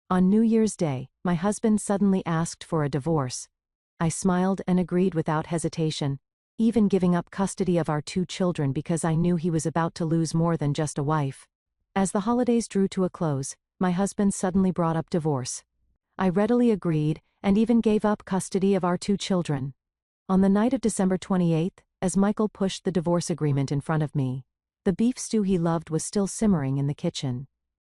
On New Year's Day, my husband suddenly asked for a divorce. I smiled and agreed without hesitation, even giving up custody of our 2 children because I knew he was about to lose more than just a wife. As the holidays drew to a close, my husband suddenly brought up divorce. I readily agreed and even gave up custody of our 2 children. On the night of December 28th, as Michael pushed the divorce agreement in front of me, the beef stew he loved was still simmering in the kitchen.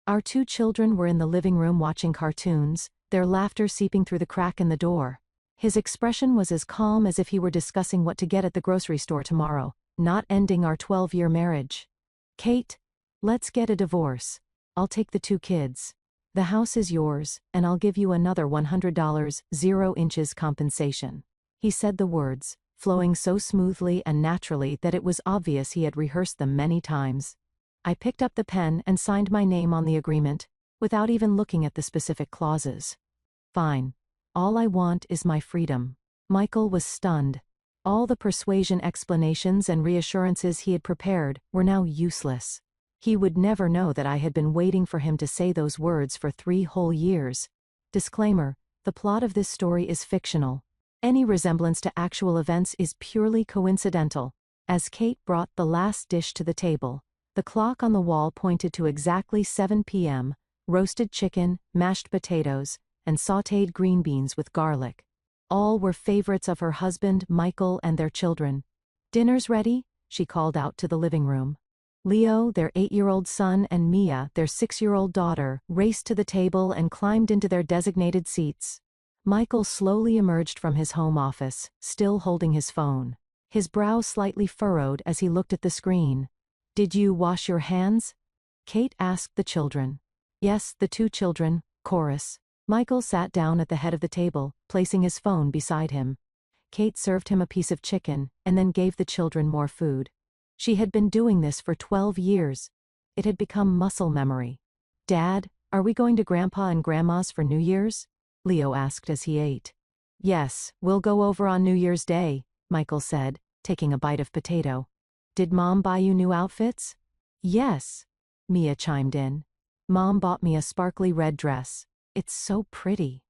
Our 2 children were in the living room watching cartoons, their laughter seeping through the crack in the door. His expression was as calm as if he were discussing what to get at the grocery store tomorrow, not ending our 12-year marriage. "Kate, let's get a divorce. I'll take the 2 kids. The house is yours, and I'll give you another $100, 0 inches compensation." He said the words, flowing so smoothly and naturally that it was obvious he had rehearsed them many times. I picked up the pen and signed my name on the agreement, without even looking at the specific clauses. "Fine. All I want is my freedom." Michael was stunned. All the persuasion explanations and reassurances he had prepared were now useless. He would never know that I had been waiting for him to say those words for 3 whole years. Disclaimer: the plot of this story is fictional. Any resemblance to actual events is purely coincidental. As Kate brought the last dish to the table, the clock on the wall pointed to exactly 7 p.m., roasted chicken, mashed potatoes, and sautéed green beans with garlic. All were favorites of her husband, Michael, and their children. "Dinner's ready," she called out to the living room. Leo, their 8-year-old son, and Mia, their 6-year-old daughter, raced to the table and climbed into their designated seats. Michael slowly emerged from his home office, still holding his phone. His brow slightly furrowed as he looked at the screen. "Did you wash your hands?" Kate asked the children. "Yes," the 2 children, chorus. Michael sat down at the head of the table, placing his phone beside him. Kate served him a piece of chicken, and then gave the children more food. She had been doing this for 12 years. It had become muscle memory. "Dad, are we going to Grandpa and Grandma's for New Year's?" Leo asked as he ate. "Yes, we'll go over on New Year's Day," Michael said, taking a bite of potato. "Did Mom buy you new outfits?" "Yes," Mia chimed in. "Mom bought me a sparkly red dress. It's so pretty."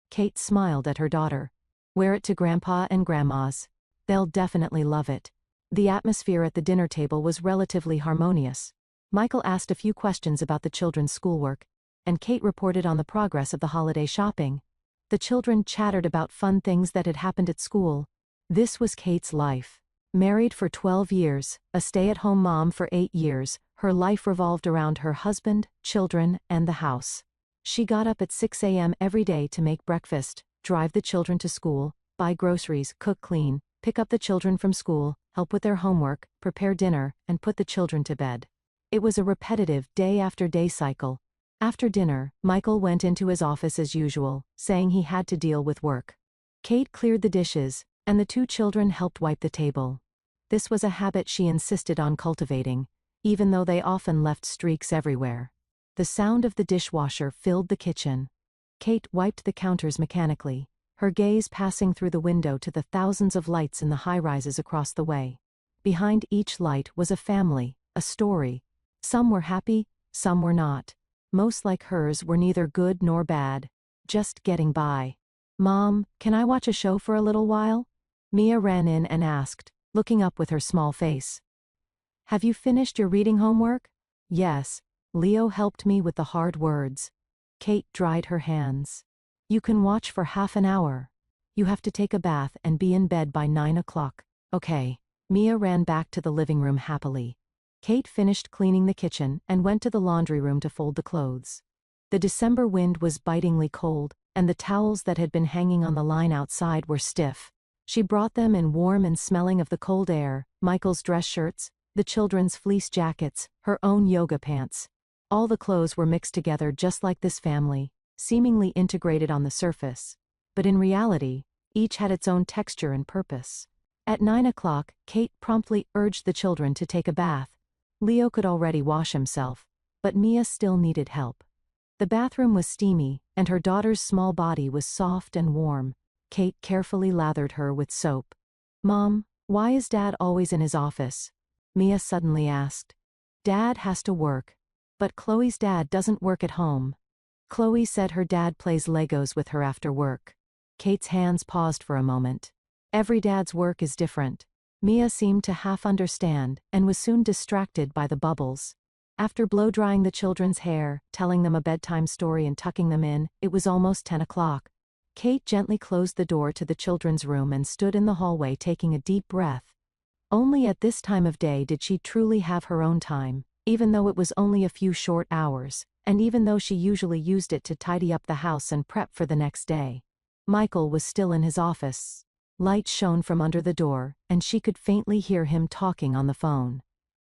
Kate smiled at her daughter. "Wear it to Grandpa and Grandma's. They'll definitely love it." The atmosphere at the dinner table was relatively harmonious. Michael asked a few questions about the children's schoolwork, and Kate reported on the progress of the holiday shopping. The children chattered about fun things that had happened at school. This was Kate's life. Married for 12 years, a stay-at-home mom for 8 years, her life revolved around her husband, children, and the house. She got up at 6 a.m. every day to make breakfast, drive the children to school, buy groceries, cook, clean, pick up the children from school, help with their homework, prepare dinner, and put the children to bed. It was a repetitive day-after-day cycle. After dinner, Michael went into his office as usual, saying he had to deal with work. Kate cleared the dishes, and the 2 children helped wipe the table. This was a habit she insisted on cultivating, even though they often left streaks everywhere. The sound of the dishwasher filled the kitchen. Kate wiped the counters mechanically, her gaze passing through the window to the thousands of lights in the high-rises across the way. Behind each light was a family, a story. Some were happy, some were not. Most, like hers, were neither good nor bad, just getting by. "Mom, can I watch a show for a little while?" Mia ran in and asked, looking up with her small face. "Have you finished your reading homework?" "Yes." Leo helped me with the hard words. Kate dried her hands. "You can watch for half an hour. You have to take a bath and be in bed by 9 o'clock. "Okay." Mia ran back to the living room happily. Kate finished cleaning the kitchen and went to the laundry room to fold the clothes. The December wind was bitingly cold, and the towels that had been hanging on the line outside were stiff. She brought them in warm and smelling of the cold air, Michael's dress shirts, the children's fleece jackets, her own yoga pants. All the clothes were mixed together just like this family, seemingly integrated on the surface. But in reality, each had its own texture and purpose. At 9 o'clock, Kate promptly urged the children to take a bath. Leo could already wash himself, but Mia still needed help. The bathroom was steamy, and her daughter's small body was soft and warm. Kate carefully lathered her with soap. "Mom, why is Dad always in his office?" Mia suddenly asked. "Dad has to work. But Chloe's dad doesn't work at home." Chloe said her dad plays Legos with her after work. Kate's hands paused for a moment. Every dad's work is different. Mia seemed to half understand, and was soon distracted by the bubbles. After blow-drying the children's hair, telling them a bedtime story and tucking them in, it was almost 10 o'clock. Kate gently closed the door to the children's room and stood in the hallway taking a deep breath. Only at this time of day did she truly have her own time, even though it was only a few short hours, and even though she usually used it to tidy up the house and prep for the next day. Michael was still in his office. Light shone from under the door, and she could faintly hear him talking on the phone.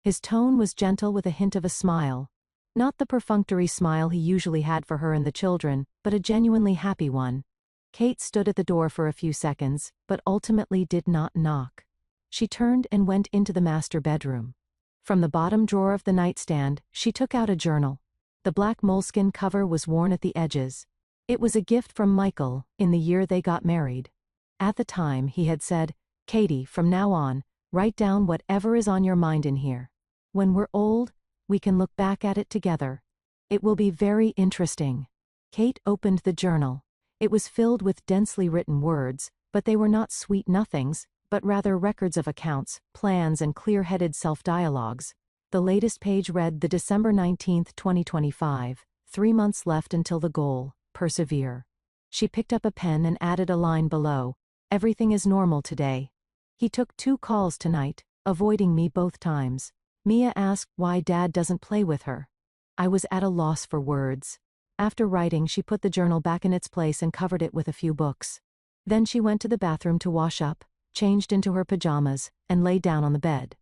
His tone was gentle with a hint of a smile. Not the perfunctory smile he usually had for her and the children, but a genuinely happy one. Kate stood at the door for a few seconds, but ultimately did not knock. She turned and went into the master bedroom. From the bottom drawer of the nightstand, she took out a journal. The black moleskin cover was worn at the edges. It was a gift from Michael, in the year they got married. At the time he had said, "Katie, from now on, write down whatever is on your mind in here. When we're old, we can look back at it together. It will be very interesting." Kate opened the journal. It was filled with densely written words, but they were not sweet nothings, but rather records of accounts, plans and clear-headed self-dialogues. The latest page read the December 19, 2025, 3 months left until the goal, persevere. She picked up a pen and added a line below, "Everything is normal today. He took 2 calls tonight, avoiding me both times. Mia asked why Dad doesn't play with her. I was at a loss for words." After writing, she put the journal back in its place and covered it with a few books. Then she went to the bathroom to wash up, changed into her pajamas, and lay down on the bed.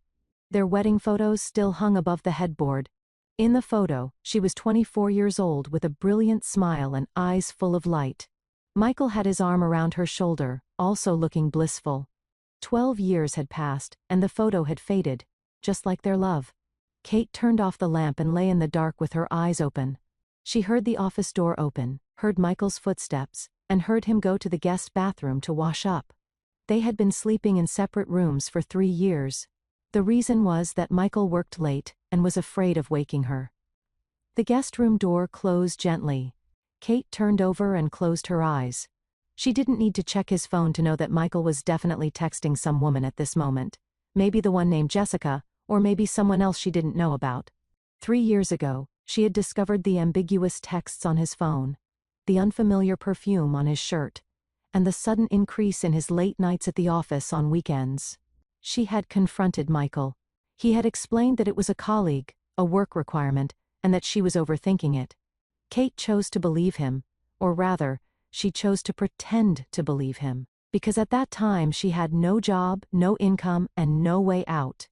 Their wedding photos still hung above the headboard. In the photo, she was 24 years old with a brilliant smile and eyes full of light. Michael had his arm around her shoulder, also looking blissful. 12 years had passed, and the photo had faded, just like their love. Kate turned off the lamp and lay in the dark with her eyes open. She heard the office door open, heard Michael's footsteps, and heard him go to the guest bathroom to wash up. They had been sleeping in separate rooms for 3 years. The reason was that Michael worked late and was afraid of waking her. The guest room door closed gently. Kate turned over and closed her eyes. She didn't need to check his phone to know that Michael was definitely texting some woman at this moment. Maybe the one named Jessica, or maybe someone else she didn't know about. 3 years ago, she had discovered the ambiguous texts on his phone, the unfamiliar perfume on his shirt, and the sudden increase in his late nights at the office on weekends. She had confronted Michael. He had explained that it was a colleague, a work requirement, and that she was overthinking it. Kate chose to believe him, or rather, she chose to pretend to believe him, because at that time she had no job, no income, and no way out.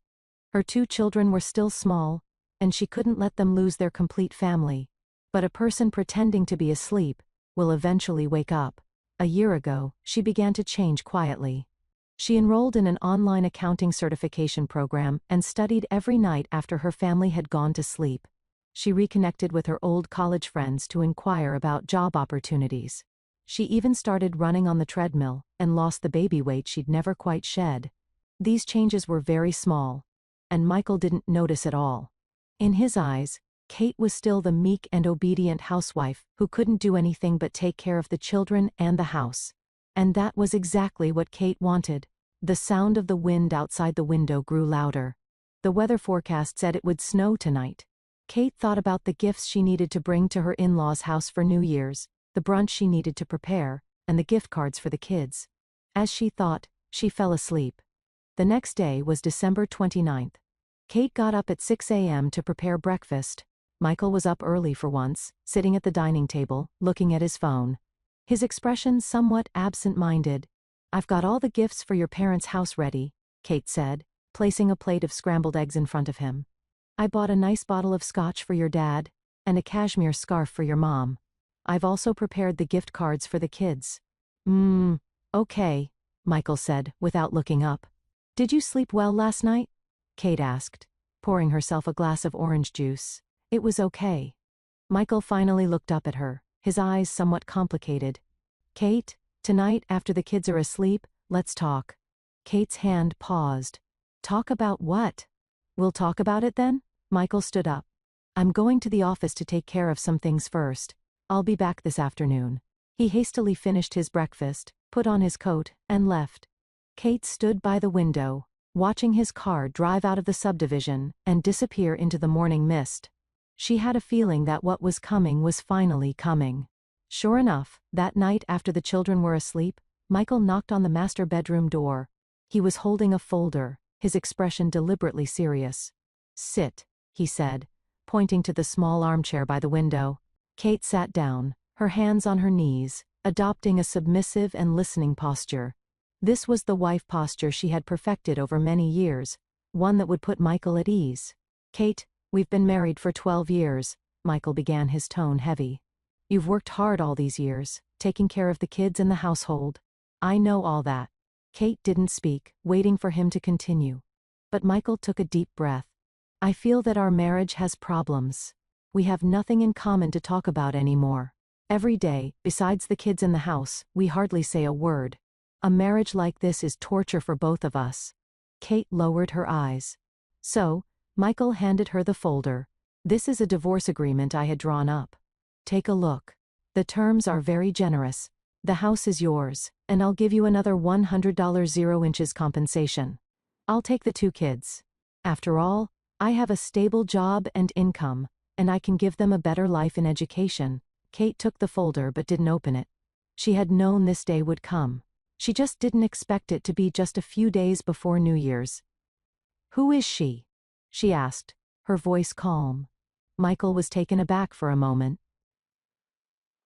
Her 2 children were still small, and she couldn't let them lose their complete family. But a person pretending to be asleep will eventually wake up. A year ago, she began to change quietly. She enrolled in an online accounting certification program and studied every night after her family had gone to sleep. She reconnected with her old college friends to inquire about job opportunities. She even started running on the treadmill and lost the baby weight she'd never quite shed. These changes were very small, and Michael didn't notice at all. In his eyes, Kate was still the meek and obedient housewife who couldn't do anything but take care of the children and the house. And that was exactly what Kate wanted. The sound of the wind outside the window grew louder. The weather forecast said it would snow tonight. Kate thought about the gifts she needed to bring to her in-laws' house for New Year's, the brunch she needed to prepare, and the gift cards for the kids. As she thought, she fell asleep. The next day was December 29th. Kate got up at 6 a.m. to prepare breakfast. Michael was up early for once, sitting at the dining table, looking at his phone. His expression somewhat absent-minded. "I've got all the gifts for your parents' house ready," Kate said, placing a plate of scrambled eggs in front of him. "I bought a nice bottle of scotch for your dad, and a cashmere scarf for your mom. I've also prepared the gift cards for the kids." Okay," Michael said, without looking up. "Did you sleep well last night?" Kate asked, pouring herself a glass of orange juice. "It was okay." Michael finally looked up at her, his eyes somewhat complicated. "Kate, tonight after the kids are asleep, let's talk." Kate's hand paused. "Talk about what?" "We'll talk about it then?" Michael stood up. "I'm going to the office to take care of some things first. I'll be back this afternoon. He hastily finished his breakfast, put on his coat, and left. Kate stood by the window, watching his car drive out of the subdivision and disappear into the morning mist. She had a feeling that what was coming was finally coming. Sure enough, that night after the children were asleep, Michael knocked on the master bedroom door. He was holding a folder, his expression deliberately serious. "Sit," he said, pointing to the small armchair by the window. Kate sat down, her hands on her knees, adopting a submissive and listening posture. This was the wife posture she had perfected over many years, one that would put Michael at ease. "Kate, we've been married for 12 years, Michael began, his tone heavy. "You've worked hard all these years, taking care of the kids and the household. I know all that." Kate didn't speak, waiting for him to continue. But Michael took a deep breath. "I feel that our marriage has problems. We have nothing in common to talk about anymore. Every day, besides the kids in the house, we hardly say a word. A marriage like this is torture for both of us." Kate lowered her eyes. So, Michael handed her the folder. "This is a divorce agreement I had drawn up. Take a look. The terms are very generous. The house is yours, and I'll give you another $100 0 compensation. I'll take the 2 kids. After all, I have a stable job and income, and I can give them a better life in education." Kate took the folder but didn't open it. She had known this day would come. She just didn't expect it to be just a few days before New Year's. "Who is she?" she asked, her voice calm. Michael was taken aback for a moment.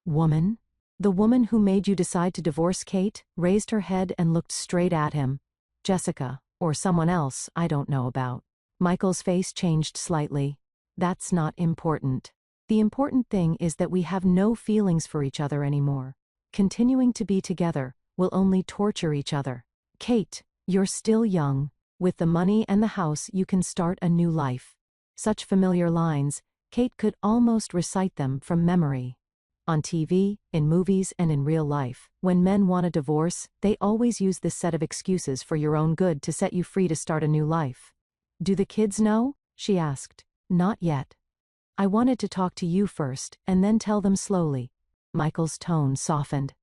"Woman? The woman who made you decide to divorce?" Kate raised her head and looked straight at him. "Jessica, or someone else I don't know about." Michael's face changed slightly. "That's not important. The important thing is that we have no feelings for each other anymore. Continuing to be together will only torture each other. Kate, you're still young. With the money and the house you can start a new life." Such familiar lines, Kate could almost recite them from memory. On TV, in movies, and in real life, when men want a divorce, they always use this set of excuses for your own good to set you free to start a new life. "Do the kids know?" she asked. "Not yet. I wanted to talk to you first, and then tell them slowly." Michael's tone softened.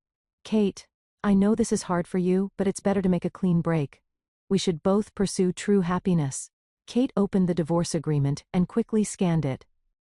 "Kate, I know this is hard for you, but it's better to make a clean break. We should both pursue true happiness." Kate opened the divorce agreement and quickly scanned it.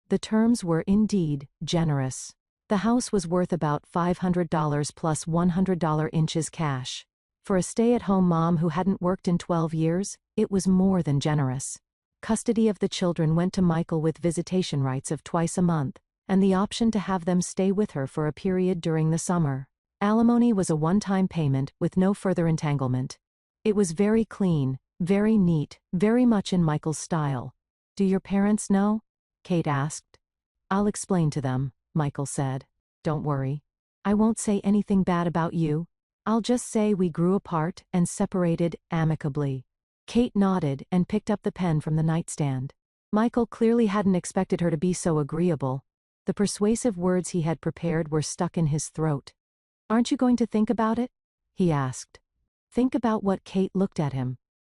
The terms were indeed generous. The house was worth about $500 plus $100 inches cash. For a stay-at-home mom who hadn't worked in 12 years, it was more than generous. Custody of the children went to Michael with visitation rights of twice a month, and the option to have them stay with her for a period during the summer. Alimony was a one-time payment with no further entanglement. It was very clean, very neat, very much in Michael's style. "Do your parents know?" Kate asked. "I'll explain to them," Michael said. "Don't worry. I won't say anything bad about you. I'll just say we grew apart and separated amicably." Kate nodded and picked up the pen from the nightstand. Michael clearly hadn't expected her to be so agreeable. The persuasive words he had prepared were stuck in his throat. "Aren't you going to think about it?" he asked. "Think about what?" Kate looked at him.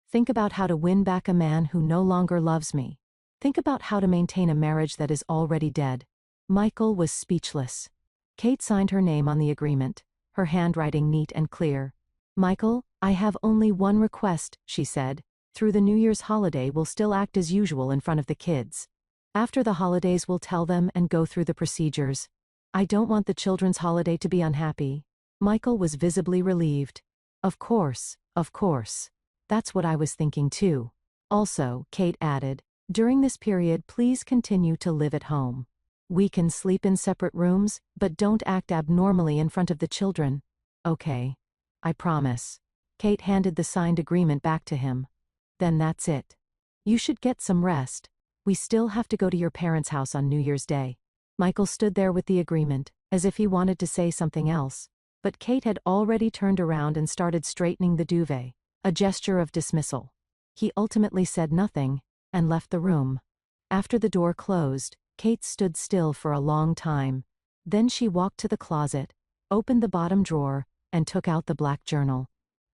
"Think about how to win back a man who no longer loves me. Think about how to maintain a marriage that is already dead." Michael was speechless. Kate signed her name on the agreement, her handwriting neat and clear. "Michael, I have only one request," she said. "Through the New Year's holiday we'll still act as usual in front of the kids. After the holidays we'll tell them and go through the procedures. I don't want the children's holiday to be unhappy." Michael was visibly relieved. Of course. That's what I was thinking too." "Also," Kate added, "during this period please continue to live at home. We can sleep in separate rooms, but don't act abnormally in front of the children." "Okay. I promise." Kate handed the signed agreement back to him. "Then that's it. You should get some rest. We still have to go to your parents' house on New Year's Day." Michael stood there with the agreement, as if he wanted to say something else. But Kate had already turned around and started straightening the duvet, a gesture of dismissal. He ultimately said nothing, and left the room. After the door closed, Kate stood still for a long time. Then she walked to the closet, opened the bottom drawer, and took out the black journal.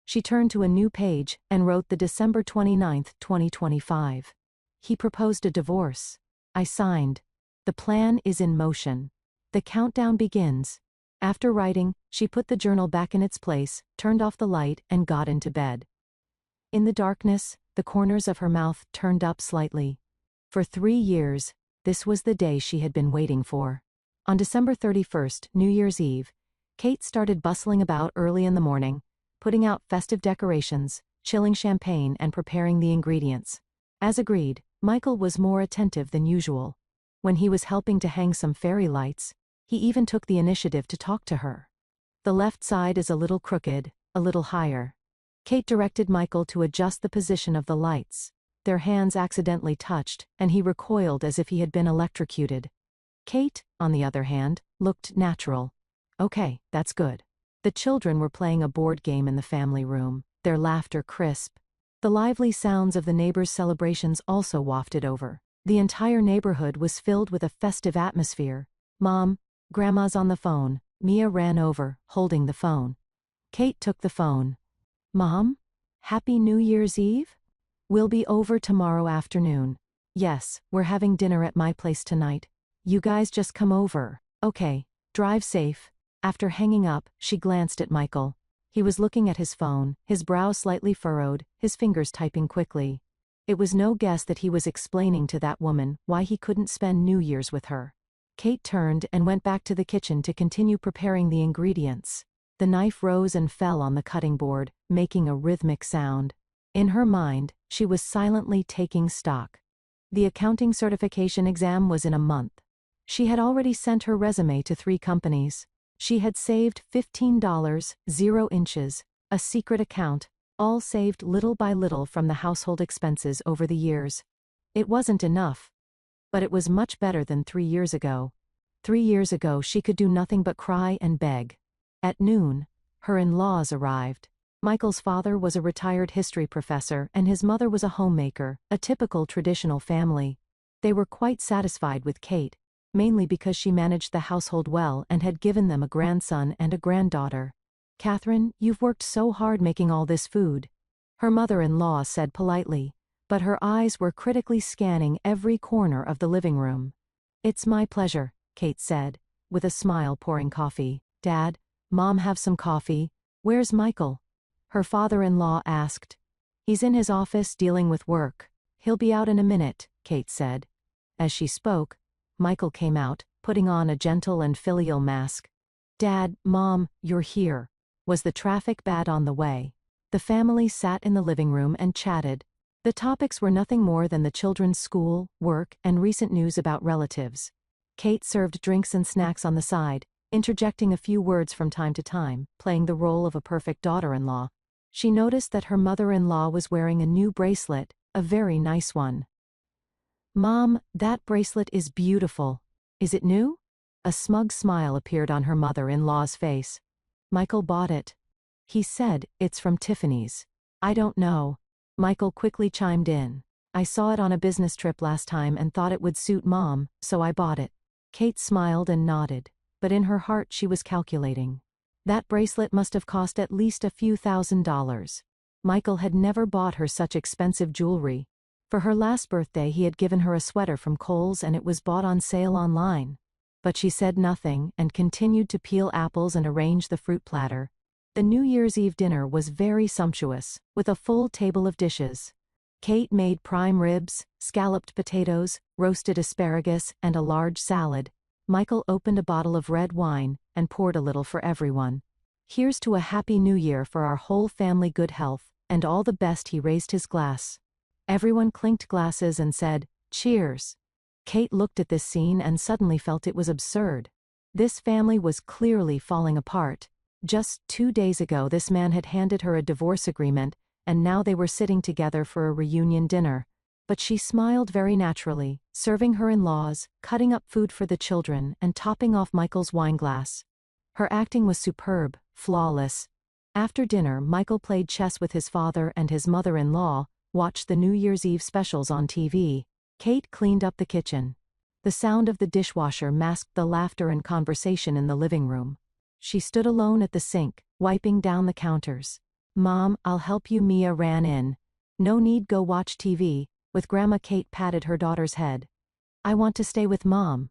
She turned to a new page and wrote the December 29, 2025. "He proposed a divorce. I signed. The plan is in motion. The countdown begins. After writing, she put the journal back in its place, turned off the light, and got into bed. In the darkness, the corners of her mouth turned up slightly. For 3 years, this was the day she had been waiting for. On December 31st, New Year's Eve, Kate started bustling about early in the morning, putting out festive decorations, chilling champagne, and preparing the ingredients. As agreed, Michael was more attentive than usual. When he was helping to hang some fairy lights, he even took the initiative to talk to her. The left side is a little crooked, a little higher. Kate directed Michael to adjust the position of the lights. Their hands accidentally touched, and he recoiled as if he had been electrocuted. Kate, on the other hand, looked natural. Okay, that's good. The children were playing a board game in the family room, their laughter crisp. The lively sounds of the neighbors' celebrations also wafted over. The entire neighborhood was filled with a festive atmosphere. Mom, Grandma's on the phone. Mia ran over, holding the phone. Kate took the phone. Mom? Happy New Year's Eve? We'll be over tomorrow afternoon. Yes, we're having dinner at my place tonight. You guys just come over. Okay, drive safe. After hanging up, she glanced at Michael. He was looking at his phone, his brow slightly furrowed, his fingers typing quickly. It was no guess that he was explaining to that woman why he couldn't spend New Year's with her. Kate turned and went back to the kitchen to continue preparing the ingredients. The knife rose and fell on the cutting board, making a rhythmic sound. In her mind, she was silently taking stock. The accounting certification exam was in a month. She had already sent her resume to 3 companies. She had saved $15, 0 inches, a secret account, all saved little by little from the household expenses over the years. It wasn't enough. But it was much better than 3 years ago. 3 years ago she could do nothing but cry and beg. At noon, her in-laws arrived. Michael's father was a retired history professor and his mother was a homemaker, a typical traditional family. They were quite satisfied with Kate, mainly because she managed the household well and had given them a grandson and a granddaughter. Catherine, you've worked so hard making all this food, her mother-in-law said politely, but her eyes were critically scanning every corner of the living room. It's my pleasure, Kate said, with a smile pouring coffee. Dad, Mom have some coffee. Where's Michael? Her father-in-law asked. He's in his office dealing with work. He'll be out in a minute, Kate said. As she spoke, Michael came out, putting on a gentle and filial mask. Dad, Mom, you're here. Was the traffic bad on the way? The family sat in the living room and chatted. The topics were nothing more than the children's school, work, and recent news about relatives. Kate served drinks and snacks on the side, interjecting a few words from time to time, playing the role of a perfect daughter-in-law. She noticed that her mother-in-law was wearing a new bracelet, a very nice one. Mom, that bracelet is beautiful. Is it new? A smug smile appeared on her mother-in-law's face. Michael bought it. He said, it's from Tiffany's. I don't know. Michael quickly chimed in. I saw it on a business trip last time and thought it would suit Mom, so I bought it. Kate smiled and nodded, but in her heart she was calculating. That bracelet must have cost at least a few $1,000s. Michael had never bought her such expensive jewelry. For her last birthday he had given her a sweater from Kohl's and it was bought on sale online. But she said nothing and continued to peel apples and arrange the fruit platter. The New Year's Eve dinner was very sumptuous, with a full table of dishes. Kate made prime ribs, scalloped potatoes, roasted asparagus, and a large salad. Michael opened a bottle of red wine and poured a little for everyone. Here's to a happy new year for our whole family, good health, and all the best. He raised his glass. Everyone clinked glasses and said, cheers. Kate looked at this scene and suddenly felt it was absurd. This family was clearly falling apart. Just 2 days ago this man had handed her a divorce agreement, and now they were sitting together for a reunion dinner. But she smiled very naturally, serving her in-laws, cutting up food for the children, and topping off Michael's wineglass. Her acting was superb, flawless. After dinner Michael played chess with his father and his mother-in-law, watched the New Year's Eve specials on TV. Kate cleaned up the kitchen. The sound of the dishwasher masked the laughter and conversation in the living room. She stood alone at the sink, wiping down the counters. Mom, I'll help you. Mia ran in. No need, go watch TV. With Grandma. Kate patted her daughter's head. I want to stay with Mom.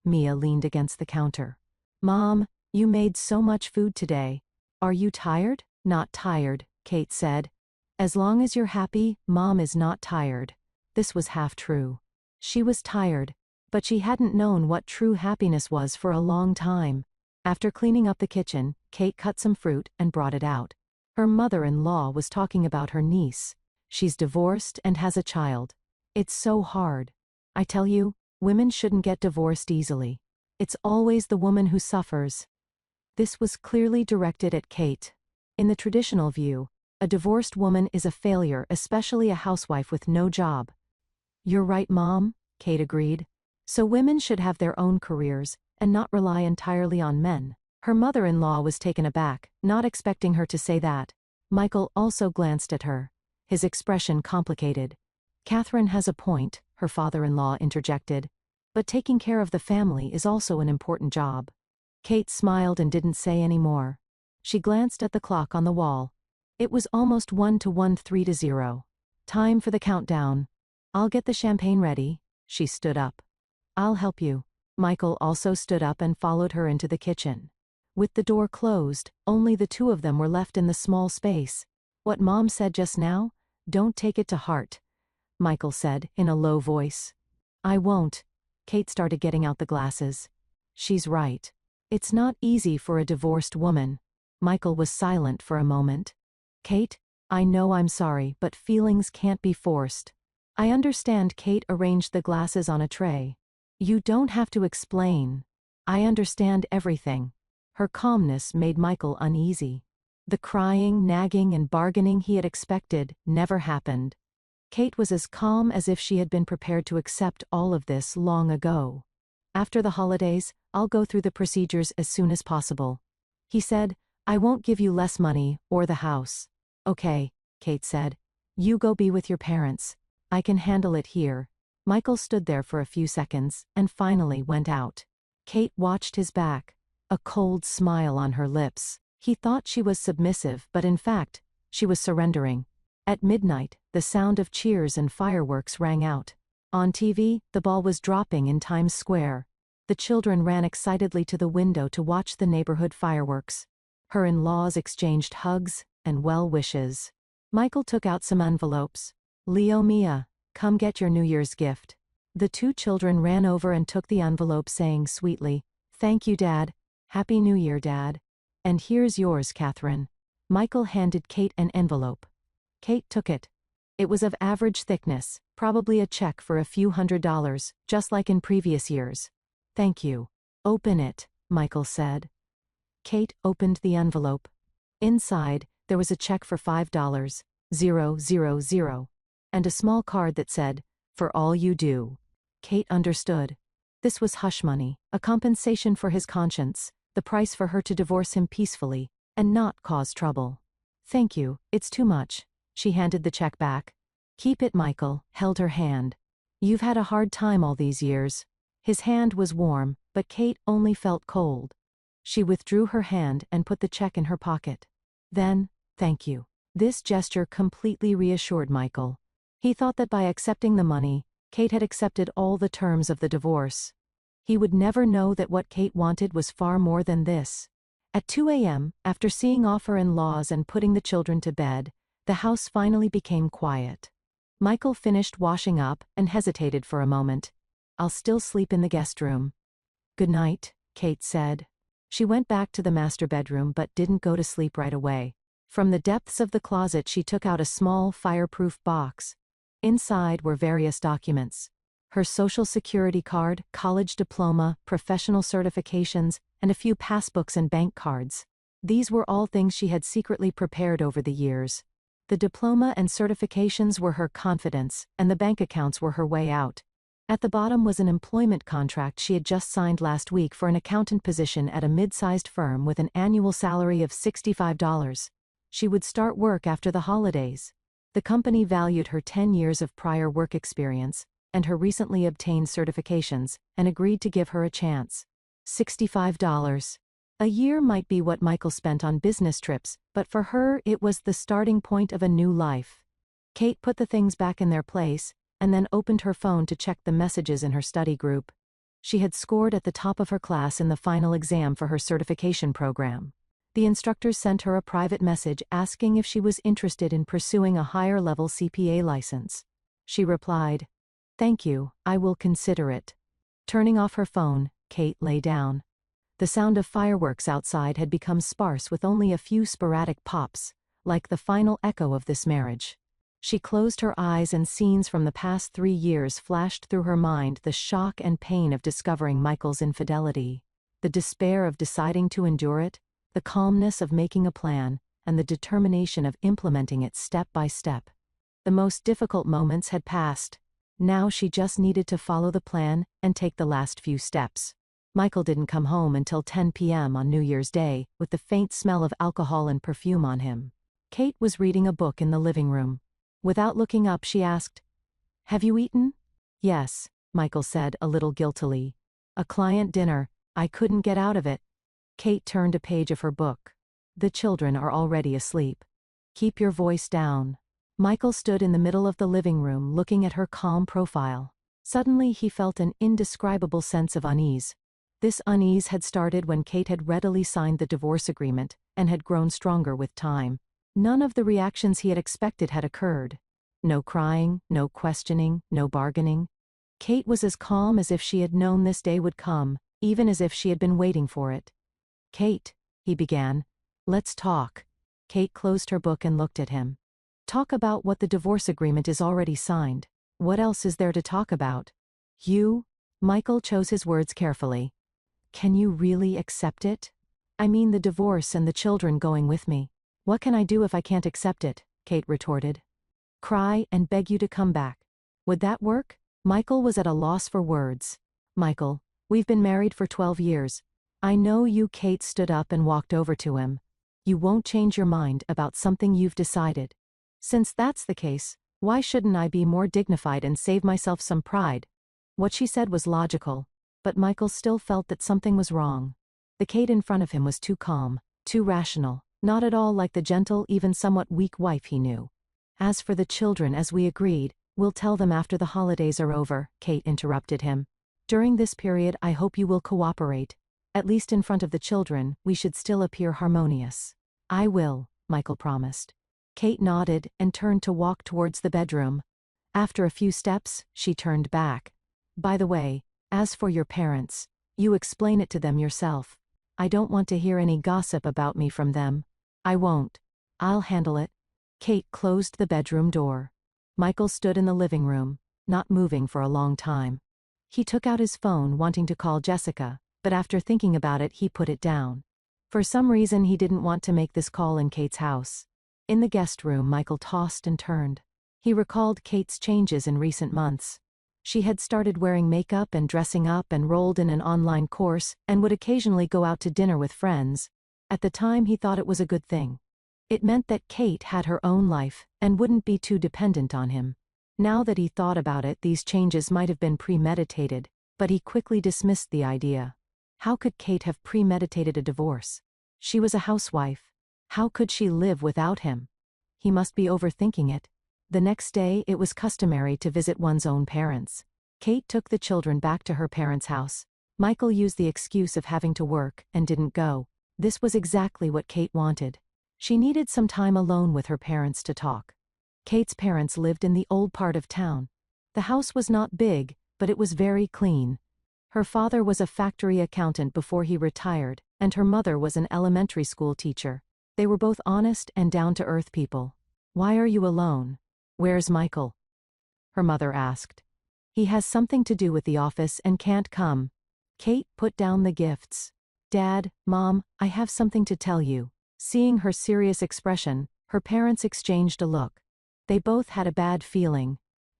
Mia leaned against the counter. Mom, you made so much food today. Are you tired? Not tired, Kate said. As long as you're happy, Mom is not tired. This was half true. She was tired, but she hadn't known what true happiness was for a long time. After cleaning up the kitchen, Kate cut some fruit and brought it out. Her mother-in-law was talking about her niece. She's divorced and has a child. It's so hard. I tell you, women shouldn't get divorced easily. It's always the woman who suffers. This was clearly directed at Kate. In the traditional view, a divorced woman is a failure, especially a housewife with no job. You're right, Mom, Kate agreed. So women should have their own careers and not rely entirely on men. Her mother-in-law was taken aback, not expecting her to say that. Michael also glanced at her. His expression complicated. Catherine has a point, her father-in-law interjected. But taking care of the family is also an important job. Kate smiled and didn't say any more. She glanced at the clock on the wall. It was almost 1:13. Time for the countdown. I'll get the champagne ready. She stood up. I'll help you. Michael also stood up and followed her into the kitchen. With the door closed, only the two of them were left in the small space. What Mom said just now? Don't take it to heart, Michael said in a low voice. I won't. Kate started getting out the glasses. She's right. It's not easy for a divorced woman. Michael was silent for a moment. Kate, I know I'm sorry, but feelings can't be forced. I understand. Kate arranged the glasses on a tray. You don't have to explain. I understand everything. Her calmness made Michael uneasy. The crying, nagging, and bargaining he had expected never happened. Kate was as calm as if she had been prepared to accept all of this long ago. After the holidays, I'll go through the procedures as soon as possible. He said, I won't give you less money or the house. Okay, Kate said. You go be with your parents. I can handle it here. Michael stood there for a few seconds and finally went out. Kate watched his back, a cold smile on her lips. He thought she was submissive, but in fact, she was surrendering. At midnight, the sound of cheers and fireworks rang out. On TV, the ball was dropping in Times Square. The children ran excitedly to the window to watch the neighborhood fireworks. Her in-laws exchanged hugs and well wishes. Michael took out some envelopes. Leo, Mia, come get your New Year's gift. The two children ran over and took the envelope, saying sweetly, Thank you, Dad. Happy New Year, Dad. And here's yours, Catherine. Michael handed Kate an envelope. Kate took it. It was of average thickness, probably a check for a few $100s, just like in previous years. Thank you. Open it, Michael said. Kate opened the envelope. Inside, there was a check for $5,000, and a small card that said, For all you do. Kate understood. This was hush money, a compensation for his conscience, the price for her to divorce him peacefully, and not cause trouble. Thank you, it's too much. She handed the check back. Keep it. Michael held her hand. You've had a hard time all these years. His hand was warm, but Kate only felt cold. She withdrew her hand and put the check in her pocket. Then, thank you. This gesture completely reassured Michael. He thought that by accepting the money, Kate had accepted all the terms of the divorce. He would never know that what Kate wanted was far more than this. At 2 a.m., after seeing off her in-laws and putting the children to bed, the house finally became quiet. Michael finished washing up and hesitated for a moment. I'll still sleep in the guest room. Good night, Kate said. She went back to the master bedroom but didn't go to sleep right away. From the depths of the closet she took out a small fireproof box. Inside were various documents. Her social security card, college diploma, professional certifications, and a few passbooks and bank cards. These were all things she had secretly prepared over the years. The diploma and certifications were her confidence, and the bank accounts were her way out. At the bottom was an employment contract she had just signed last week for an accountant position at a mid-sized firm with an annual salary of $65. She would start work after the holidays. The company valued her 10 years of prior work experience and her recently obtained certifications and agreed to give her a chance. $65. A year might be what Michael spent on business trips, but for her it was the starting point of a new life. Kate put the things back in their place and then opened her phone to check the messages in her study group. She had scored at the top of her class in the final exam for her certification program. The instructors sent her a private message asking if she was interested in pursuing a higher-level CPA license. She replied, "Thank you, I will consider it." Turning off her phone, Kate lay down. The sound of fireworks outside had become sparse with only a few sporadic pops, like the final echo of this marriage. She closed her eyes and scenes from the past 3 years flashed through her mind, the shock and pain of discovering Michael's infidelity, the despair of deciding to endure it, the calmness of making a plan, and the determination of implementing it step by step. The most difficult moments had passed. Now she just needed to follow the plan and take the last few steps. Michael didn't come home until 10 p.m. on New Year's Day, with the faint smell of alcohol and perfume on him. Kate was reading a book in the living room. Without looking up, she asked, "Have you eaten?" "Yes," Michael said a little guiltily. "A client dinner, I couldn't get out of it." Kate turned a page of her book. "The children are already asleep. Keep your voice down." Michael stood in the middle of the living room looking at her calm profile. Suddenly he felt an indescribable sense of unease. This unease had started when Kate had readily signed the divorce agreement, and had grown stronger with time. None of the reactions he had expected had occurred. No crying, no questioning, no bargaining. Kate was as calm as if she had known this day would come, even as if she had been waiting for it. "Kate," he began, "let's talk." Kate closed her book and looked at him. "Talk about what the divorce agreement is already signed. What else is there to talk about?" "You?" Michael chose his words carefully. "Can you really accept it? I mean the divorce and the children going with me." "What can I do if I can't accept it?" Kate retorted. "Cry and beg you to come back. Would that work?" Michael was at a loss for words. "Michael, we've been married for 12 years. I know you." Kate stood up and walked over to him. "You won't change your mind about something you've decided. Since that's the case, why shouldn't I be more dignified and save myself some pride?" What she said was logical, but Michael still felt that something was wrong. The Kate in front of him was too calm, too rational, not at all like the gentle, even somewhat weak wife he knew. "As for the children, as we agreed, we'll tell them after the holidays are over," Kate interrupted him. "During this period I hope you will cooperate. At least in front of the children, we should still appear harmonious." "I will," Michael promised. Kate nodded and turned to walk towards the bedroom. After a few steps, she turned back. "By the way, as for your parents, you explain it to them yourself. I don't want to hear any gossip about me from them." "I won't. I'll handle it." Kate closed the bedroom door. Michael stood in the living room, not moving for a long time. He took out his phone wanting to call Jessica, but after thinking about it he put it down. For some reason he didn't want to make this call in Kate's house. In the guest room, Michael tossed and turned. He recalled Kate's changes in recent months. She had started wearing makeup and dressing up, enrolled in an online course, and would occasionally go out to dinner with friends. At the time he thought it was a good thing. It meant that Kate had her own life, and wouldn't be too dependent on him. Now that he thought about it, these changes might have been premeditated, but he quickly dismissed the idea. How could Kate have premeditated a divorce? She was a housewife. How could she live without him? He must be overthinking it. The next day it was customary to visit one's own parents. Kate took the children back to her parents' house. Michael used the excuse of having to work and didn't go. This was exactly what Kate wanted. She needed some time alone with her parents to talk. Kate's parents lived in the old part of town. The house was not big, but it was very clean. Her father was a factory accountant before he retired, and her mother was an elementary school teacher. They were both honest and down-to-earth people. "Why are you alone? Where's Michael?" her mother asked. "He has something to do with the office and can't come." Kate put down the gifts. "Dad, Mom, I have something to tell you." Seeing her serious expression, her parents exchanged a look. They both had a bad feeling.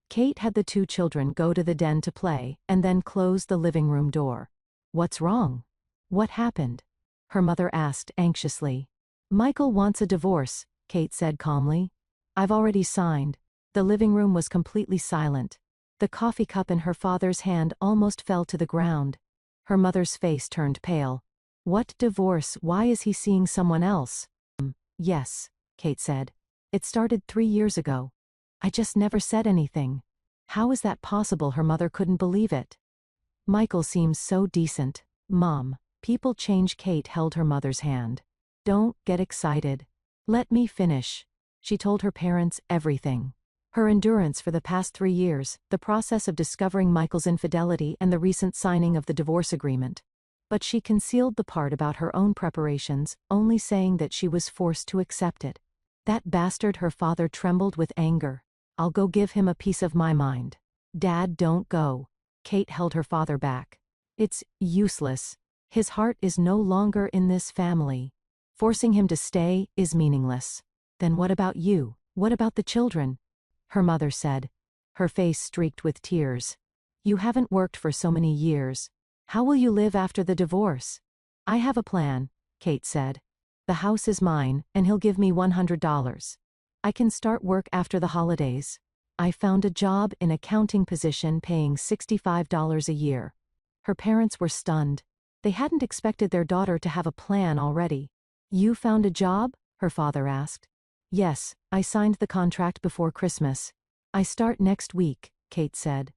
Kate had the two children go to the den to play, and then closed the living room door. "What's wrong? What happened?" her mother asked anxiously. "Michael wants a divorce," Kate said calmly. "I've already signed." The living room was completely silent. The coffee cup in her father's hand almost fell to the ground. Her mother's face turned pale. "What divorce? Why is he seeing someone else?" "Yes," Kate said. "It started 3 years ago. I just never said anything." "How is that possible?" Her mother couldn't believe it. Michael seems so decent. Mom, people change. Kate held her mother's hand. Don't get excited. Let me finish. She told her parents everything. Her endurance for the past 3 years, the process of discovering Michael's infidelity and the recent signing of the divorce agreement. But she concealed the part about her own preparations, only saying that she was forced to accept it. That bastard. Her father trembled with anger. I'll go give him a piece of my mind. Dad, don't go. Kate held her father back. It's useless. His heart is no longer in this family. Forcing him to stay is meaningless. Then what about you? What about the children? Her mother said. Her face streaked with tears. You haven't worked for so many years. How will you live after the divorce? I have a plan, Kate said. The house is mine, and he'll give me $100. I can start work after the holidays. I found a job in accounting position paying $65 a year. Her parents were stunned. They hadn't expected their daughter to have a plan already. You found a job? Her father asked. Yes, I signed the contract before Christmas. I start next week, Kate said.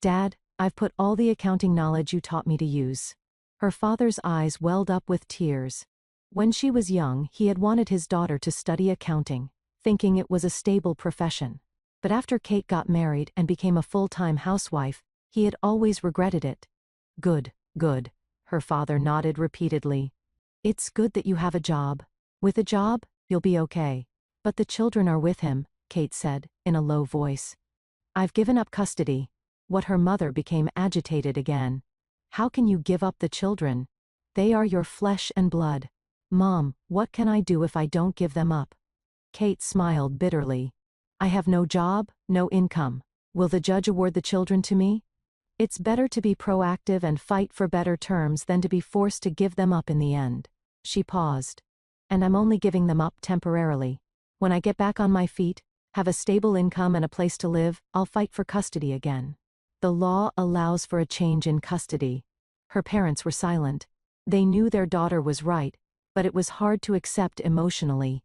Dad, I've put all the accounting knowledge you taught me to use. Her father's eyes welled up with tears. When she was young, he had wanted his daughter to study accounting, thinking it was a stable profession. But after Kate got married and became a full-time housewife, he had always regretted it. Good, good, her father nodded repeatedly. It's good that you have a job. With a job, you'll be okay. But the children are with him, Kate said, in a low voice. I've given up custody. What? Her mother became agitated again. How can you give up the children? They are your flesh and blood. Mom, what can I do if I don't give them up? Kate smiled bitterly. I have no job, no income. Will the judge award the children to me? It's better to be proactive and fight for better terms than to be forced to give them up in the end. She paused. And I'm only giving them up temporarily. When I get back on my feet, have a stable income and a place to live, I'll fight for custody again. The law allows for a change in custody. Her parents were silent. They knew their daughter was right, but it was hard to accept emotionally.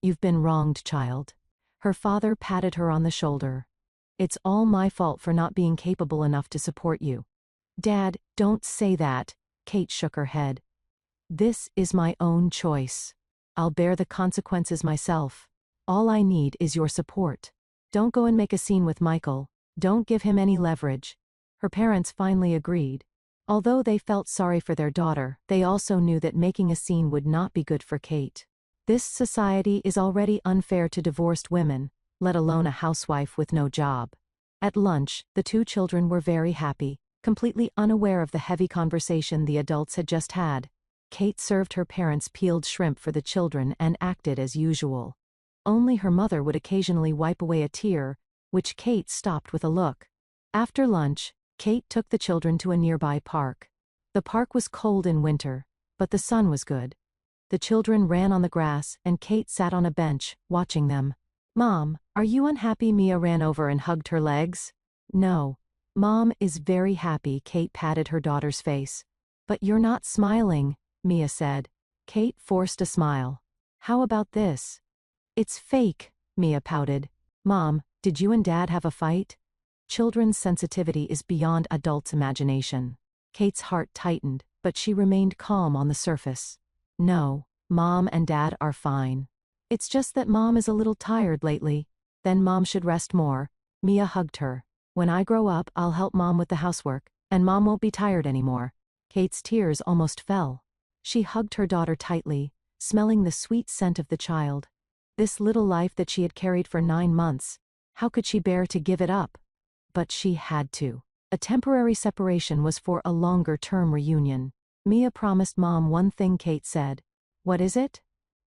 You've been wronged, child. Her father patted her on the shoulder. It's all my fault for not being capable enough to support you. Dad, don't say that, Kate shook her head. This is my own choice. I'll bear the consequences myself. All I need is your support. Don't go and make a scene with Michael. Don't give him any leverage. Her parents finally agreed. Although they felt sorry for their daughter, they also knew that making a scene would not be good for Kate. This society is already unfair to divorced women, let alone a housewife with no job. At lunch, the 2 children were very happy, completely unaware of the heavy conversation the adults had just had. Kate served her parents peeled shrimp for the children and acted as usual. Only her mother would occasionally wipe away a tear, which Kate stopped with a look. After lunch, Kate took the children to a nearby park. The park was cold in winter, but the sun was good. The children ran on the grass and Kate sat on a bench, watching them. Mom, are you unhappy? Mia ran over and hugged her legs. No. Mom is very happy. Kate patted her daughter's face. But you're not smiling, Mia said. Kate forced a smile. How about this? It's fake, Mia pouted. Mom, did you and Dad have a fight? Children's sensitivity is beyond adults' imagination. Kate's heart tightened, but she remained calm on the surface. No, Mom and Dad are fine. It's just that Mom is a little tired lately. Then Mom should rest more. Mia hugged her. When I grow up, I'll help Mom with the housework, and Mom won't be tired anymore. Kate's tears almost fell. She hugged her daughter tightly, smelling the sweet scent of the child. This little life that she had carried for 9 months, how could she bear to give it up? But she had to. A temporary separation was for a longer-term reunion. Mia promised Mom one thing. Kate said. What is it?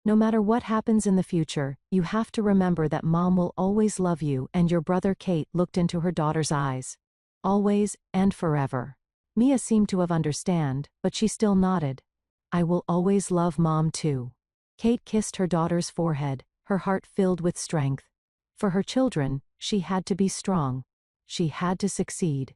No matter what happens in the future, you have to remember that Mom will always love you and your brother. Kate looked into her daughter's eyes. Always and forever. Mia seemed to have understand, but she still nodded. I will always love Mom too. Kate kissed her daughter's forehead, her heart filled with strength. For her children, she had to be strong. She had to succeed.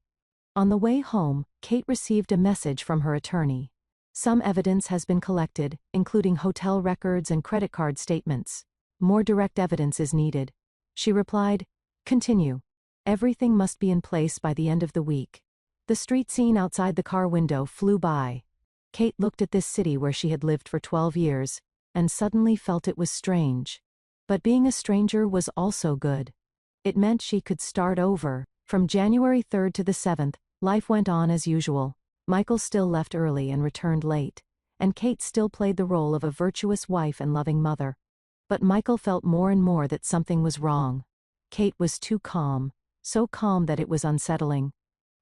On the way home, Kate received a message from her attorney. Some evidence has been collected, including hotel records and credit card statements. More direct evidence is needed. She replied, Continue. Everything must be in place by the end of the week. The street scene outside the car window flew by. Kate looked at this city where she had lived for 12 years, and suddenly felt it was strange. But being a stranger was also good. It meant she could start over. From January 3rd to the 7th, life went on as usual. Michael still left early and returned late, and Kate still played the role of a virtuous wife and loving mother. But Michael felt more and more that something was wrong. Kate was too calm, so calm that it was unsettling.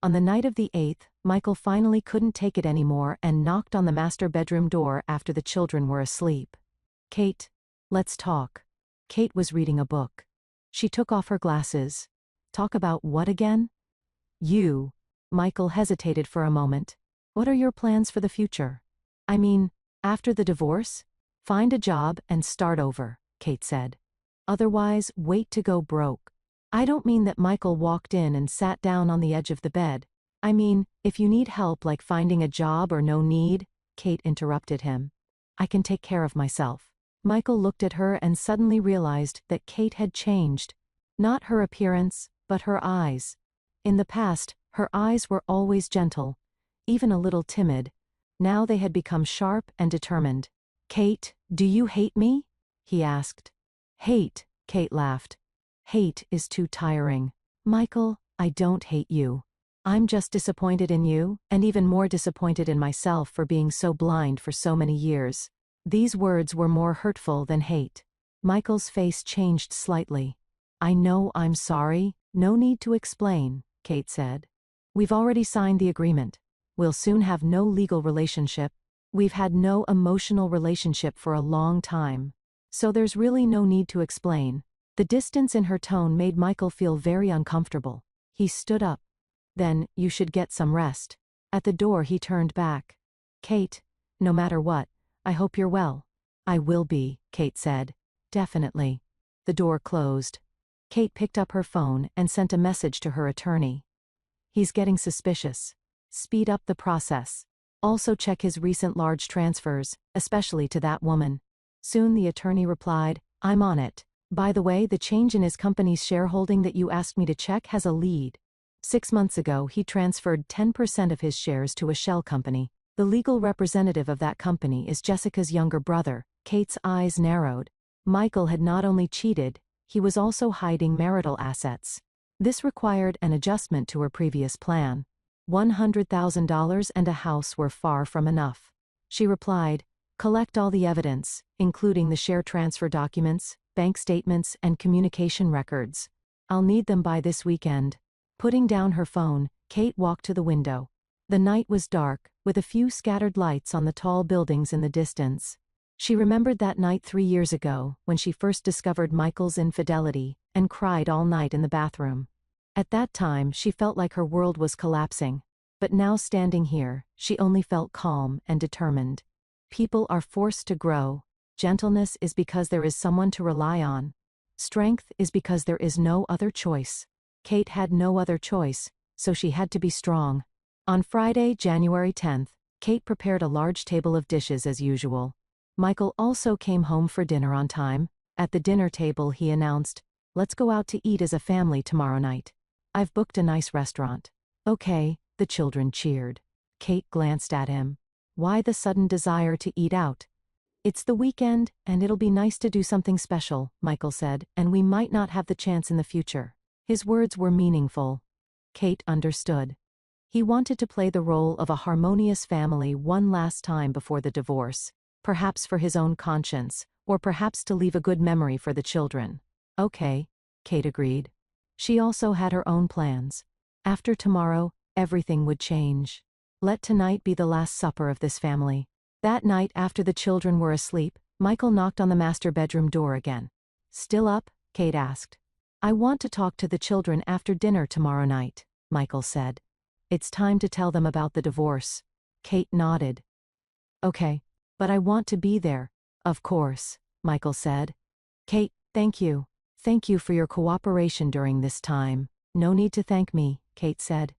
On the night of the 8th, Michael finally couldn't take it anymore and knocked on the master bedroom door after the children were asleep. "Kate, let's talk." Kate was reading a book. She took off her glasses. "Talk about what again?" "You." Michael hesitated for a moment. "What are your plans for the future?" "I mean, after the divorce? Find a job and start over," Kate said. "Otherwise, wait to go broke." "I don't mean that." Michael walked in and sat down on the edge of the bed. "I mean, if you need help like finding a job or no need," Kate interrupted him. "I can take care of myself." Michael looked at her and suddenly realized that Kate had changed. Not her appearance, but her eyes. In the past, her eyes were always gentle, even a little timid. Now they had become sharp and determined. "Kate, do you hate me?" he asked. "Hate," Kate laughed. "Hate is too tiring." "Michael, I don't hate you. I'm just disappointed in you, and even more disappointed in myself for being so blind for so many years." These words were more hurtful than hate. Michael's face changed slightly. "I know I'm sorry, no need to explain," Kate said. "We've already signed the agreement. We'll soon have no legal relationship. We've had no emotional relationship for a long time. So there's really no need to explain." The distance in her tone made Michael feel very uncomfortable. He stood up. "Then, you should get some rest." At the door he turned back. "Kate, no matter what, I hope you're well." "I will be," Kate said. "Definitely." The door closed. Kate picked up her phone and sent a message to her attorney. "He's getting suspicious. Speed up the process. Also check his recent large transfers, especially to that woman." Soon the attorney replied, "I'm on it. By the way, the change in his company's shareholding that you asked me to check has a lead. 6 months ago he transferred 10% of his shares to a shell company. The legal representative of that company is Jessica's younger brother." Kate's eyes narrowed. Michael had not only cheated, he was also hiding marital assets. This required an adjustment to her previous plan. $100,000 and a house were far from enough. She replied, "Collect all the evidence, including the share transfer documents, bank statements, and communication records. I'll need them by this weekend." Putting down her phone, Kate walked to the window. The night was dark, with a few scattered lights on the tall buildings in the distance. She remembered that night 3 years ago, when she first discovered Michael's infidelity, and cried all night in the bathroom. At that time she felt like her world was collapsing. But now standing here, she only felt calm and determined. People are forced to grow. Gentleness is because there is someone to rely on. Strength is because there is no other choice. Kate had no other choice, so she had to be strong. On Friday, January 10th, Kate prepared a large table of dishes as usual. Michael also came home for dinner on time. At the dinner table he announced, "Let's go out to eat as a family tomorrow night. I've booked a nice restaurant." "Okay," the children cheered. Kate glanced at him. Why the sudden desire to eat out? "It's the weekend, and it'll be nice to do something special," Michael said, "and we might not have the chance in the future." His words were meaningful. Kate understood. He wanted to play the role of a harmonious family one last time before the divorce, perhaps for his own conscience, or perhaps to leave a good memory for the children. "Okay," Kate agreed. She also had her own plans. After tomorrow, everything would change. Let tonight be the last supper of this family. That night, after the children were asleep, Michael knocked on the master bedroom door again. "Still up?" Kate asked. "I want to talk to the children after dinner tomorrow night," Michael said. "It's time to tell them about the divorce." Kate nodded. "Okay, but I want to be there." "Of course," Michael said. "Kate, thank you. Thank you for your cooperation during this time." "No need to thank me," Kate said.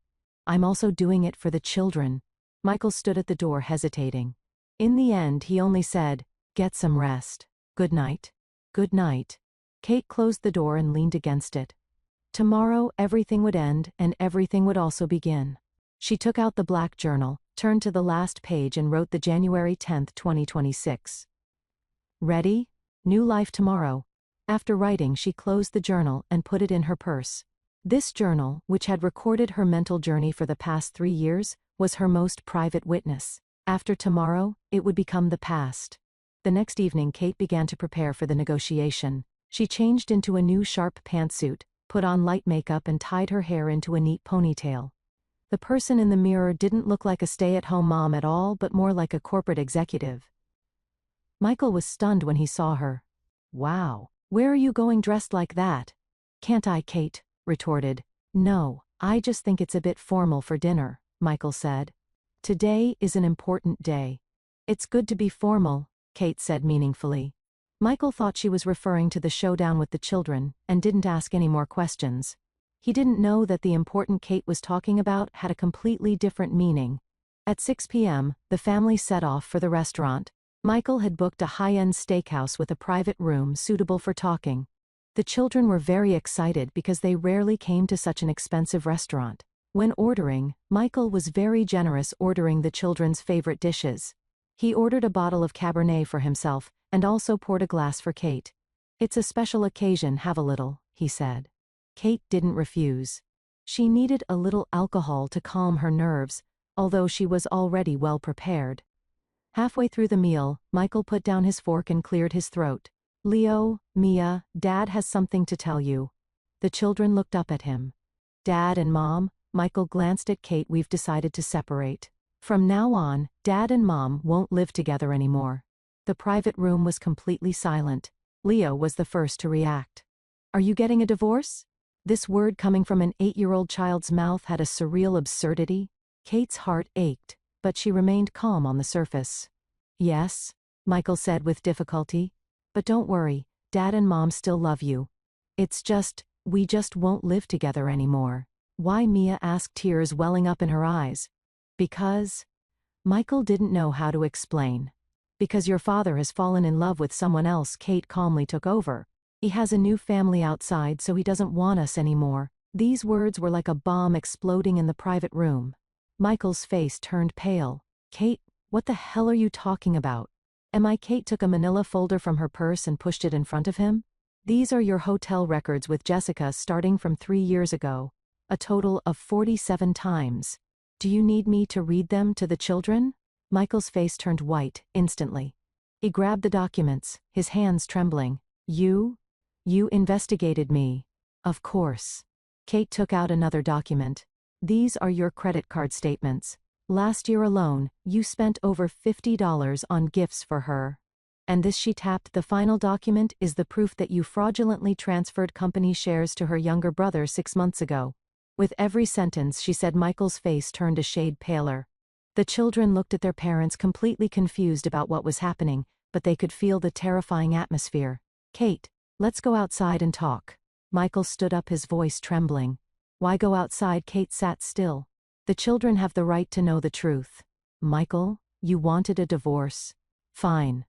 "I'm also doing it for the children." Michael stood at the door hesitating. In the end he only said, "Get some rest. Good night." "Good night." Kate closed the door and leaned against it. Tomorrow everything would end and everything would also begin. She took out the black journal, turned to the last page and wrote the January 10th, 2026. Ready? New life tomorrow. After writing, she closed the journal and put it in her purse. This journal, which had recorded her mental journey for the past 3 years, was her most private witness. After tomorrow, it would become the past. The next evening, Kate began to prepare for the negotiation. She changed into a new sharp pantsuit, put on light makeup and tied her hair into a neat ponytail. The person in the mirror didn't look like a stay-at-home mom at all, but more like a corporate executive. Michael was stunned when he saw her. Wow, where are you going dressed like that? Can't I, Kate retorted. No, I just think it's a bit formal for dinner, Michael said. Today is an important day. It's good to be formal, Kate said meaningfully. Michael thought she was referring to the showdown with the children, and didn't ask any more questions. He didn't know that the important Kate was talking about had a completely different meaning. At 6 p.m., the family set off for the restaurant. Michael had booked a high-end steakhouse with a private room suitable for talking. The children were very excited because they rarely came to such an expensive restaurant. When ordering, Michael was very generous, ordering the children's favorite dishes. He ordered a bottle of Cabernet for himself, and also poured a glass for Kate. It's a special occasion, have a little, he said. Kate didn't refuse. She needed a little alcohol to calm her nerves, although she was already well prepared. Halfway through the meal, Michael put down his fork and cleared his throat. Leo, Mia, Dad has something to tell you. The children looked up at him. Dad and Mom, Michael glanced at Kate. We've decided to separate. From now on, Dad and Mom won't live together anymore. The private room was completely silent. Leo was the first to react. Are you getting a divorce? This word coming from an 8-year-old child's mouth had a surreal absurdity. Kate's heart ached, but she remained calm on the surface. Yes, Michael said with difficulty. But don't worry, Dad and Mom still love you. It's just, we just won't live together anymore. Why? Mia asked, tears welling up in her eyes. Because? Michael didn't know how to explain. Because your father has fallen in love with someone else, Kate calmly took over. He has a new family outside, so he doesn't want us anymore. These words were like a bomb exploding in the private room. Michael's face turned pale. Kate, what the hell are you talking about? Kate took a manila folder from her purse and pushed it in front of him. These are your hotel records with Jessica starting from 3 years ago. A total of 47 times. Do you need me to read them to the children? Michael's face turned white instantly. He grabbed the documents, his hands trembling. You investigated me. Of course. Kate took out another document. These are your credit card statements. Last year alone, you spent over $50 on gifts for her. And this, she tapped the final document, is the proof that you fraudulently transferred company shares to her younger brother 6 months ago. With every sentence she said, Michael's face turned a shade paler. The children looked at their parents, completely confused about what was happening, but they could feel the terrifying atmosphere. Kate, let's go outside and talk. Michael stood up, his voice trembling. Why go outside? Kate sat still. The children have the right to know the truth. Michael, you wanted a divorce. Fine.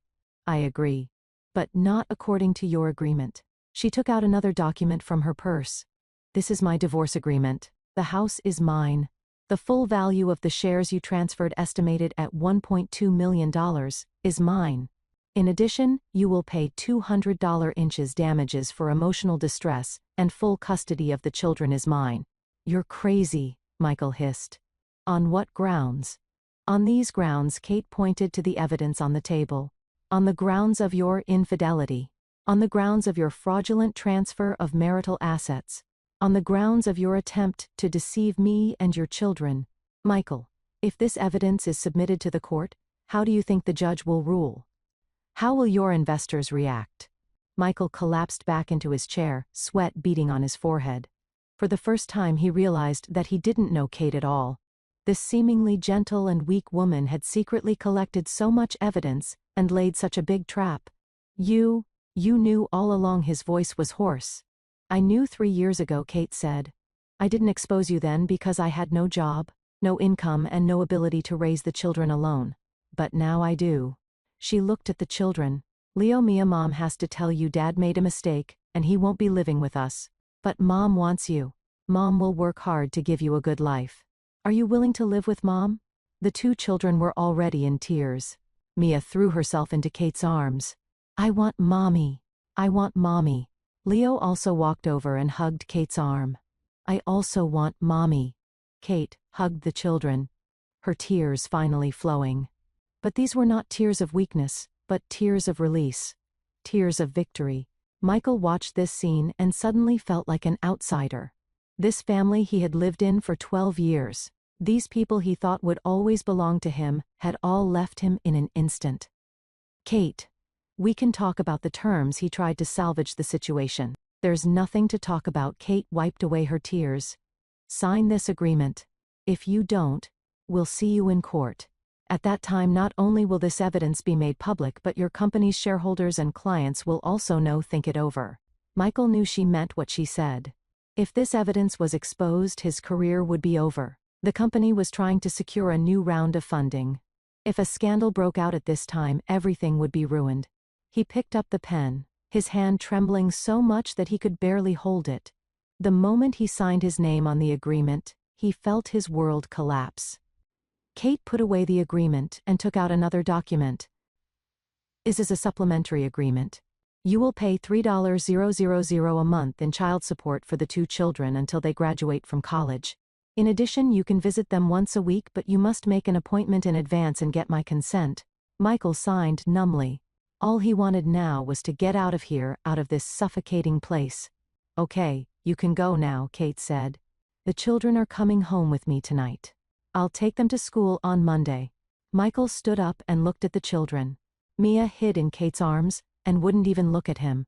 I agree. But not according to your agreement. She took out another document from her purse. This is my divorce agreement. The house is mine. The full value of the shares you transferred, estimated at $1.2 million, is mine. In addition, you will pay $200 inches damages for emotional distress, and full custody of the children is mine. You're crazy, Michael hissed. On what grounds? On these grounds, Kate pointed to the evidence on the table. On the grounds of your infidelity. On the grounds of your fraudulent transfer of marital assets. On the grounds of your attempt to deceive me and your children. Michael, if this evidence is submitted to the court, how do you think the judge will rule? How will your investors react? Michael collapsed back into his chair, sweat beading on his forehead. For the first time he realized that he didn't know Kate at all. This seemingly gentle and weak woman had secretly collected so much evidence and laid such a big trap. You knew all along. His voice was hoarse. I knew 3 years ago, Kate said. I didn't expose you then because I had no job, no income and no ability to raise the children alone. But now I do. She looked at the children. Leo, Mia, Mom has to tell you Dad made a mistake, and he won't be living with us. But Mom wants you. Mom will work hard to give you a good life. Are you willing to live with Mom? The two children were already in tears. Mia threw herself into Kate's arms. I want Mommy. I want Mommy. Leo also walked over and hugged Kate's arm. I also want Mommy. Kate hugged the children, her tears finally flowing. But these were not tears of weakness, but tears of release. Tears of victory. Michael watched this scene and suddenly felt like an outsider. This family he had lived in for 12 years. These people he thought would always belong to him had all left him in an instant. Kate. We can talk about the terms. He tried to salvage the situation. There's nothing to talk about. Kate wiped away her tears. Sign this agreement. If you don't, we'll see you in court. At that time not only will this evidence be made public but your company's shareholders and clients will also know. Think it over. Michael knew she meant what she said. If this evidence was exposed, his career would be over. The company was trying to secure a new round of funding. If a scandal broke out at this time, everything would be ruined. He picked up the pen, his hand trembling so much that he could barely hold it. The moment he signed his name on the agreement, he felt his world collapse. Kate put away the agreement and took out another document. This is a supplementary agreement. You will pay $3,000 a month in child support for the two children until they graduate from college. In addition, you can visit them once a week, but you must make an appointment in advance and get my consent. Michael signed numbly. All he wanted now was to get out of here, out of this suffocating place. Okay, you can go now, Kate said. The children are coming home with me tonight. I'll take them to school on Monday. Michael stood up and looked at the children. Mia hid in Kate's arms and wouldn't even look at him.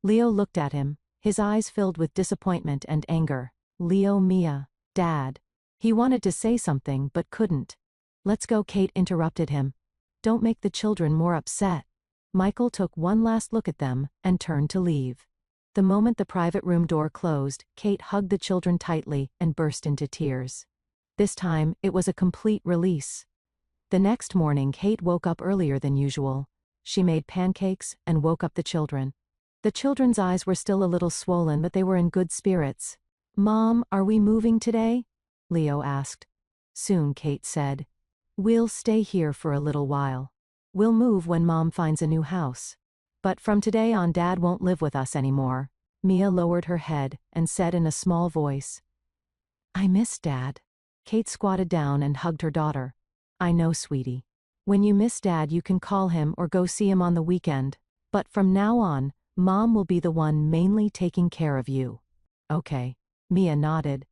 Leo looked at him, his eyes filled with disappointment and anger. Leo, Mia. Dad. He wanted to say something but couldn't. Let's go, Kate interrupted him. Don't make the children more upset. Michael took one last look at them and turned to leave. The moment the private room door closed, Kate hugged the children tightly and burst into tears. This time, it was a complete release. The next morning, Kate woke up earlier than usual. She made pancakes and woke up the children. The children's eyes were still a little swollen, but they were in good spirits. Mom, are we moving today? Leo asked. Soon, Kate said. We'll stay here for a little while. We'll move when Mom finds a new house. But from today on, Dad won't live with us anymore. Mia lowered her head and said in a small voice. I miss Dad. Kate squatted down and hugged her daughter. I know, sweetie. When you miss Dad, you can call him or go see him on the weekend. But from now on, Mom will be the one mainly taking care of you. Okay. Mia nodded.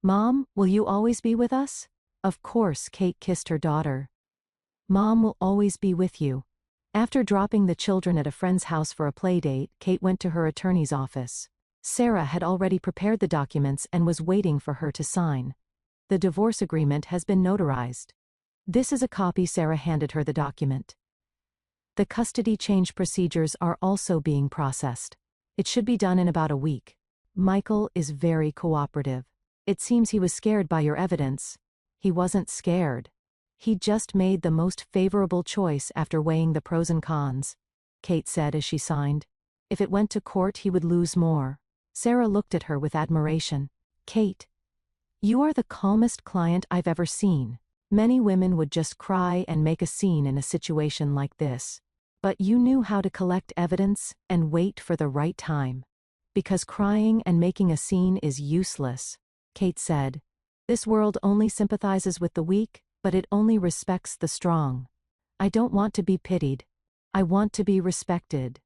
Mom, will you always be with us? Of course, Kate kissed her daughter. Mom will always be with you. After dropping the children at a friend's house for a play date, Kate went to her attorney's office. Sarah had already prepared the documents and was waiting for her to sign. The divorce agreement has been notarized. This is a copy. Sarah handed her the document. The custody change procedures are also being processed. It should be done in about a week. Michael is very cooperative. It seems he was scared by your evidence. He wasn't scared. He just made the most favorable choice after weighing the pros and cons, Kate said as she signed. If it went to court, he would lose more. Sarah looked at her with admiration. Kate, you are the calmest client I've ever seen. Many women would just cry and make a scene in a situation like this. But you knew how to collect evidence and wait for the right time. Because crying and making a scene is useless, Kate said. This world only sympathizes with the weak, but it only respects the strong. I don't want to be pitied. I want to be respected.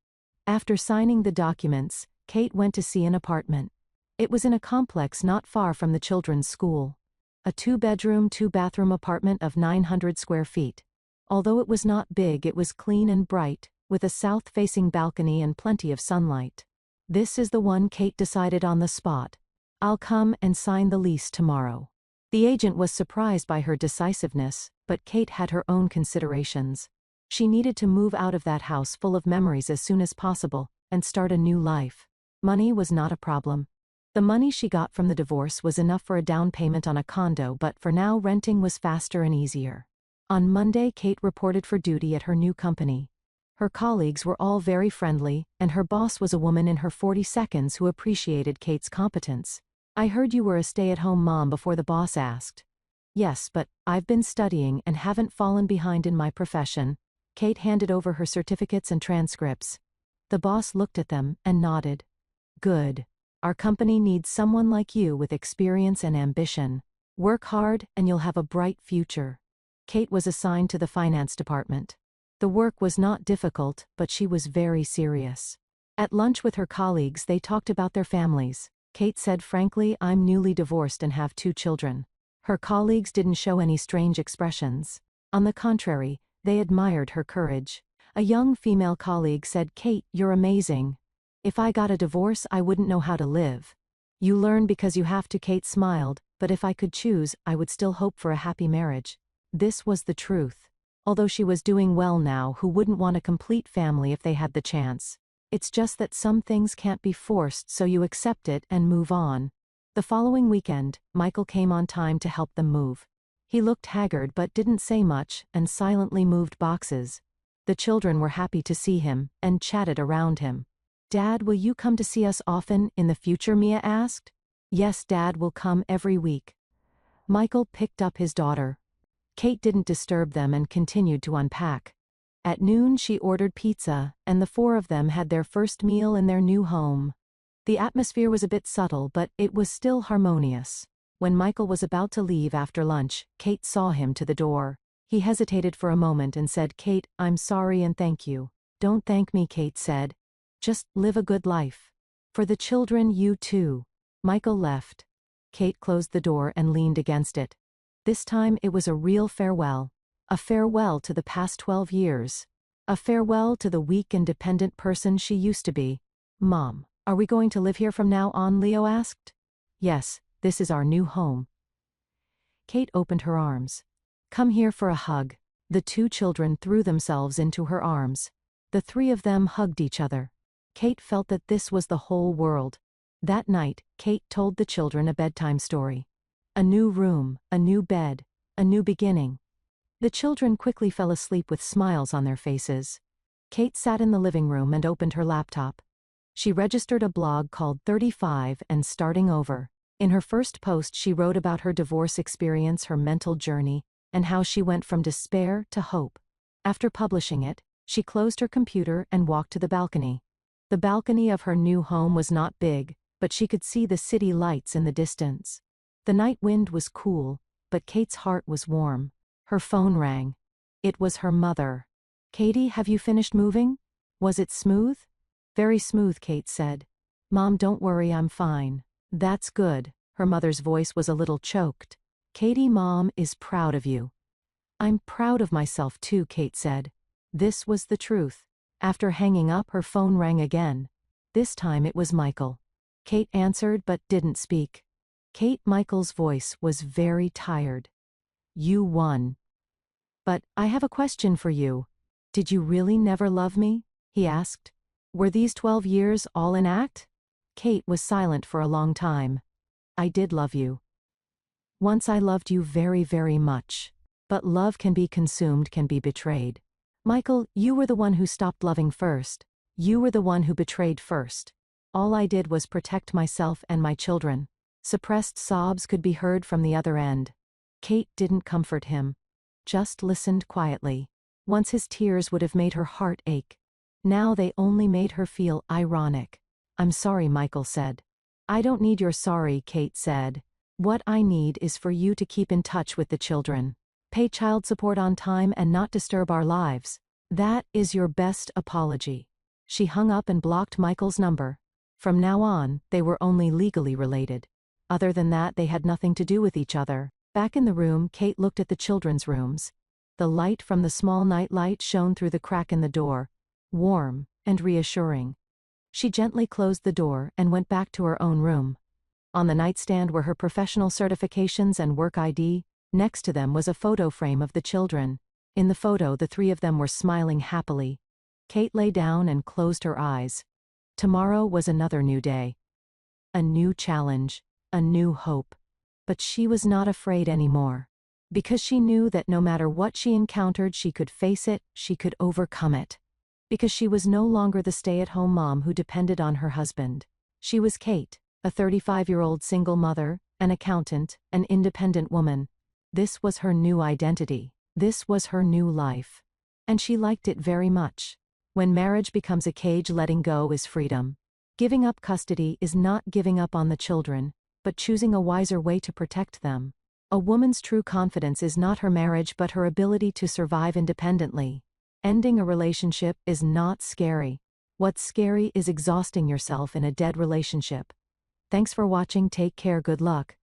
After signing the documents, Kate went to see an apartment. It was in a complex not far from the children's school. A 2-bedroom, 2-bathroom apartment of 900 square feet. Although it was not big, it was clean and bright, with a south-facing balcony and plenty of sunlight. This is the one, Kate decided on the spot. I'll come and sign the lease tomorrow. The agent was surprised by her decisiveness, but Kate had her own considerations. She needed to move out of that house full of memories as soon as possible, and start a new life. Money was not a problem. The money she got from the divorce was enough for a down payment on a condo, but for now renting was faster and easier. On Monday, Kate reported for duty at her new company. Her colleagues were all very friendly, and her boss was a woman in her 40s who appreciated Kate's competence. I heard you were a stay-at-home mom before, the boss asked. Yes, but I've been studying and haven't fallen behind in my profession. Kate handed over her certificates and transcripts. The boss looked at them and nodded. Good. Our company needs someone like you with experience and ambition. Work hard and you'll have a bright future. Kate was assigned to the finance department. The work was not difficult, but she was very serious. At lunch with her colleagues, they talked about their families. Kate said frankly, I'm newly divorced and have 2 children. Her colleagues didn't show any strange expressions. On the contrary, they admired her courage. A young female colleague said, Kate, you're amazing. If I got a divorce, I wouldn't know how to live. You learn because you have to. Kate smiled, but if I could choose, I would still hope for a happy marriage. This was the truth. Although she was doing well now, who wouldn't want a complete family if they had the chance? It's just that some things can't be forced, so you accept it and move on. The following weekend, Michael came on time to help them move. He looked haggard but didn't say much and silently moved boxes. The children were happy to see him and chatted around him. Dad, will you come to see us often in the future? Mia asked. Yes, Dad will come every week. Michael picked up his daughter. Kate didn't disturb them and continued to unpack. At noon she ordered pizza, and the 4 of them had their first meal in their new home. The atmosphere was a bit subtle, but it was still harmonious. When Michael was about to leave after lunch, Kate saw him to the door. He hesitated for a moment and said, Kate, I'm sorry and thank you. Don't thank me, Kate said. Just live a good life. For the children, you too. Michael left. Kate closed the door and leaned against it. This time it was a real farewell. A farewell to the past 12 years. A farewell to the weak and dependent person she used to be. Mom, are we going to live here from now on? Leo asked. Yes, this is our new home. Kate opened her arms. Come here for a hug. The 2 children threw themselves into her arms. The 3 of them hugged each other. Kate felt that this was the whole world. That night, Kate told the children a bedtime story. A new room, a new bed, a new beginning. The children quickly fell asleep with smiles on their faces. Kate sat in the living room and opened her laptop. She registered a blog called 35 and Starting Over. In her first post she wrote about her divorce experience, her mental journey, and how she went from despair to hope. After publishing it, she closed her computer and walked to the balcony. The balcony of her new home was not big, but she could see the city lights in the distance. The night wind was cool, but Kate's heart was warm. Her phone rang. It was her mother. Katie, have you finished moving? Was it smooth? Very smooth, Kate said. Mom, don't worry, I'm fine. That's good. Her mother's voice was a little choked. Katie, Mom is proud of you. I'm proud of myself too, Kate said. This was the truth. After hanging up, her phone rang again. This time it was Michael. Kate answered but didn't speak. Kate, Michael's voice was very tired. You won. But I have a question for you. Did you really never love me? He asked. Were these 12 years all an act? Kate was silent for a long time. I did love you. Once I loved you very, very much. But love can be consumed, can be betrayed. Michael, you were the one who stopped loving first. You were the one who betrayed first. All I did was protect myself and my children. Suppressed sobs could be heard from the other end. Kate didn't comfort him. Just listened quietly. Once his tears would have made her heart ache. Now they only made her feel ironic. I'm sorry, Michael said. I don't need your sorry, Kate said. What I need is for you to keep in touch with the children. Pay child support on time and not disturb our lives. That is your best apology. She hung up and blocked Michael's number. From now on, they were only legally related. Other than that, they had nothing to do with each other. Back in the room, Kate looked at the children's rooms. The light from the small night light shone through the crack in the door, warm and reassuring. She gently closed the door and went back to her own room. On the nightstand were her professional certifications and work ID. Next to them was a photo frame of the children. In the photo, the 3 of them were smiling happily. Kate lay down and closed her eyes. Tomorrow was another new day. A new challenge, a new hope. But she was not afraid anymore. Because she knew that no matter what she encountered, she could face it, she could overcome it. Because she was no longer the stay-at-home mom who depended on her husband. She was Kate, a 35-year-old single mother, an accountant, an independent woman. This was her new identity. This was her new life. And she liked it very much. When marriage becomes a cage, letting go is freedom. Giving up custody is not giving up on the children, but choosing a wiser way to protect them. A woman's true confidence is not her marriage but her ability to survive independently. Ending a relationship is not scary. What's scary is exhausting yourself in a dead relationship. Thanks for watching. Take care. Good luck.